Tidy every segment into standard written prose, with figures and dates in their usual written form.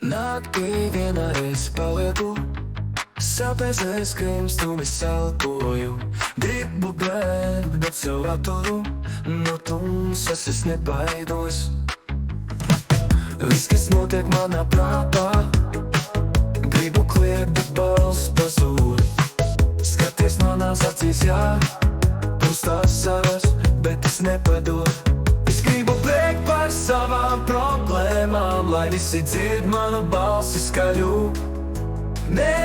Naktī vienreiz palieku, sāpēs aizkrimstu, es elpoju. Gribu bēgt, bet sev atturu, no tumsas es nebaidos. Viss, kas notiek manā prātā, gribu kliegt, bet balss pazūd. Skaties manās acīs, jā, pūstās saras, bet es nepadodu. Es gribu bēgt par savām problēmām, lai visi dzird manu balsi skaļu. Nē,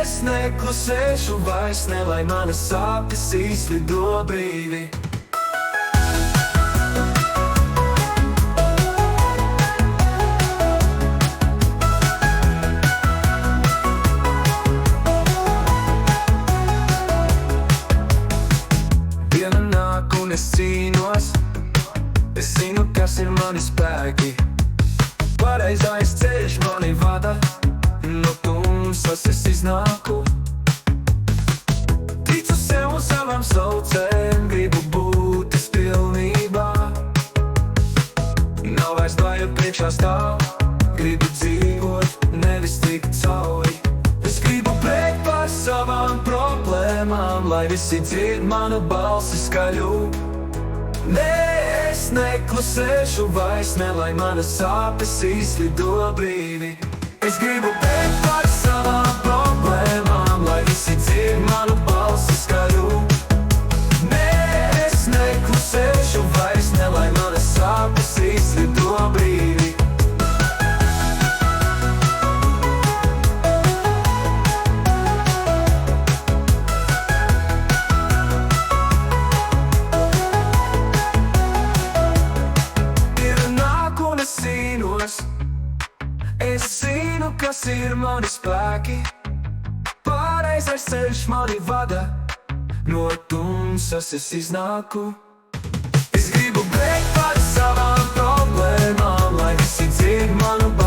es neklusēšu vairs, ne, lai manas sāpes izlido brīvi. Diena nāk un es cīnos, es zinu, kas ir mani spēki. Pareizais ceļš mani vada, no tumsas es iznāku. Ticu sev un savam saucējam, gribu būt es pilnībā. Nav vairs baila priekšā stāv, gribu dzīvot, nevis tikt cauri. Es gribu bēgt par savām problēmām, lai visi dzird manu balsi skaļu. Nē, es neklusēšu vairs, ne, lai manas sāpes izlido brīvi. Es gribu bēgt par savām problēmām, lai visi dzird manu balsi skaļu. Nē, es neklusēšu vairs, ne, lai manas sāpes izlido brīvi. Es zinu, kas ir mani spēki, pareizais ceļš mani vada, no tumsas es iznāku. Es gribu bēgt par savām problēmām, lai visi dzird manu balsi.